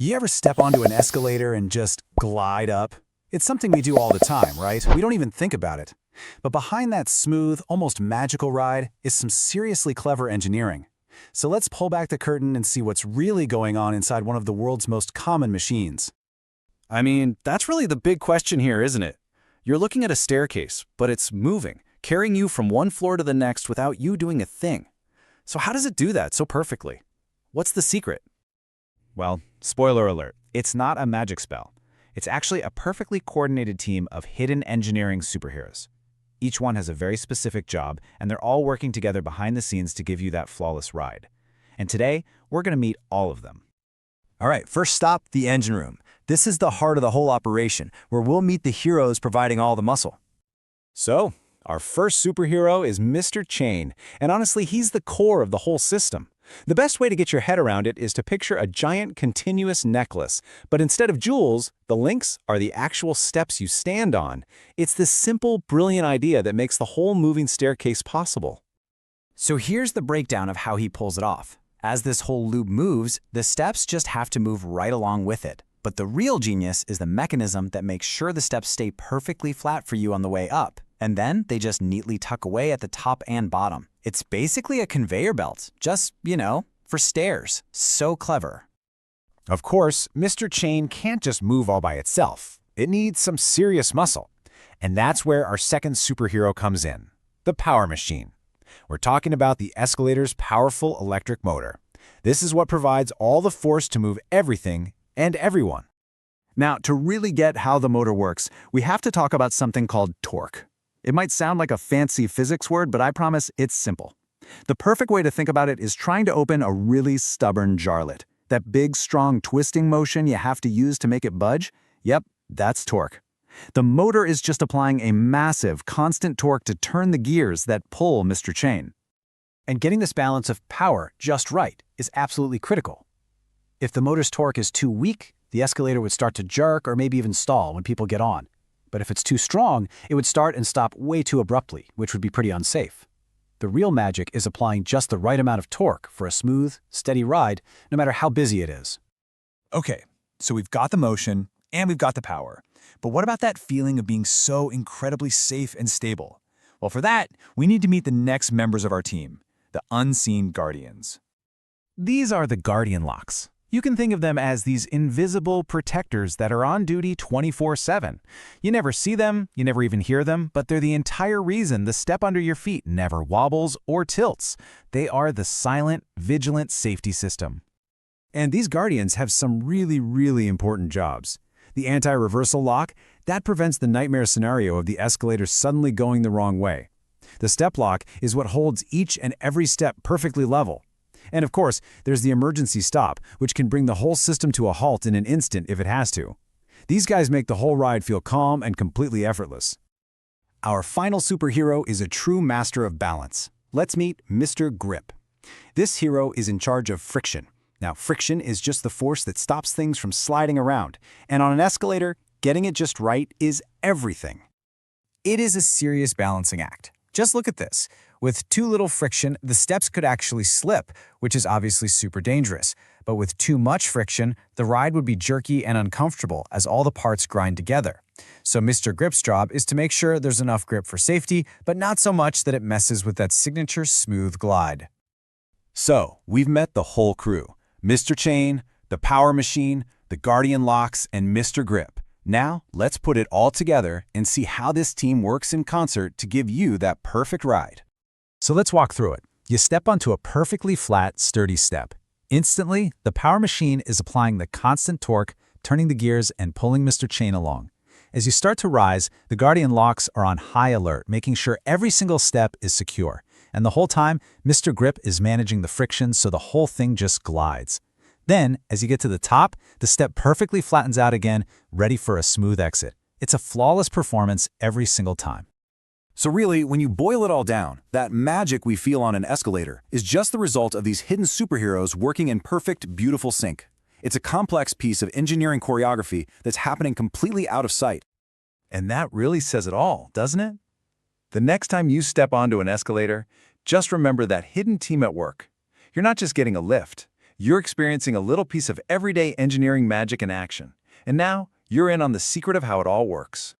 You ever step onto an escalator and just glide up? It's something we do all the time, right? We don't even think about it. But behind that smooth, almost magical ride is some seriously clever engineering. So let's pull back the curtain and see what's really going on inside one of the world's most common machines. I mean, that's really the big question here, isn't it? You're looking at a staircase, but it's moving, carrying you from one floor to the next without you doing a thing. So how does it do that so perfectly? What's the secret? Well, spoiler alert, it's not a magic spell. It's actually a perfectly coordinated team of hidden engineering superheroes. Each one has a very specific job, and they're all working together behind the scenes to give you that flawless ride. And today, we're going to meet all of them. All right, first stop, the engine room. This is the heart of the whole operation, where we'll meet the heroes providing all the muscle. So, our first superhero is Mr. Chain, and honestly, he's the core of the whole system. The best way to get your head around it is to picture a giant continuous necklace, but instead of jewels, the links are the actual steps you stand on. It's this simple, brilliant idea that makes the whole moving staircase possible. So here's the breakdown of how he pulls it off. As this whole loop moves, the steps just have to move right along with it. But the real genius is the mechanism that makes sure the steps stay perfectly flat for you on the way up, and then they just neatly tuck away at the top and bottom. It's basically a conveyor belt, just, for stairs. So clever. Of course, Mr. Chain can't just move all by itself. It needs some serious muscle. And that's where our second superhero comes in, the power machine. We're talking about the escalator's powerful electric motor. This is what provides all the force to move everything and everyone. Now, to really get how the motor works, we have to talk about something called torque. It might sound like a fancy physics word, but I promise it's simple. The perfect way to think about it is trying to open a really stubborn jarlet. That big, strong twisting motion you have to use to make it budge? Yep, that's torque. The motor is just applying a massive, constant torque to turn the gears that pull Mr. Chain. And getting this balance of power just right is absolutely critical. If the motor's torque is too weak, the escalator would start to jerk or maybe even stall when people get on. But if it's too strong, it would start and stop way too abruptly, which would be pretty unsafe. The real magic is applying just the right amount of torque for a smooth, steady ride, no matter how busy it is. Okay, so we've got the motion and we've got the power. But what about that feeling of being so incredibly safe and stable? Well, for that, we need to meet the next members of our team, the Unseen Guardians. These are the Guardian Locks. You can think of them as these invisible protectors that are on duty 24/7. You never see them, you never even hear them, but they're the entire reason the step under your feet never wobbles or tilts. They are the silent, vigilant safety system. And these Guardians have some really important jobs. The anti-reversal lock, that prevents the nightmare scenario of the escalator suddenly going the wrong way. The step lock is what holds each and every step perfectly level. And of course, there's the emergency stop, which can bring the whole system to a halt in an instant if it has to. These guys make the whole ride feel calm and completely effortless. Our final superhero is a true master of balance. Let's meet Mr. Grip. This hero is in charge of friction. Now, friction is just the force that stops things from sliding around. And on an escalator, getting it just right is everything. It is a serious balancing act. Just look at this. With too little friction, the steps could actually slip, which is obviously super dangerous. But with too much friction, the ride would be jerky and uncomfortable as all the parts grind together. So Mr. Grip's job is to make sure there's enough grip for safety, but not so much that it messes with that signature smooth glide. So, we've met the whole crew. Mr. Chain, the Power Machine, the Guardian Locks, and Mr. Grip. Now, let's put it all together and see how this team works in concert to give you that perfect ride. So let's walk through it. You step onto a perfectly flat, sturdy step. Instantly, the power machine is applying the constant torque, turning the gears and pulling Mr. Chain along. As you start to rise, the Guardian Locks are on high alert, making sure every single step is secure. And the whole time, Mr. Grip is managing the friction so the whole thing just glides. Then, as you get to the top, the step perfectly flattens out again, ready for a smooth exit. It's a flawless performance every single time. So really, when you boil it all down, that magic we feel on an escalator is just the result of these hidden superheroes working in perfect, beautiful sync. It's a complex piece of engineering choreography that's happening completely out of sight. And that really says it all, doesn't it? The next time you step onto an escalator, just remember that hidden team at work. You're not just getting a lift. You're experiencing a little piece of everyday engineering magic in action. And now, you're in on the secret of how it all works.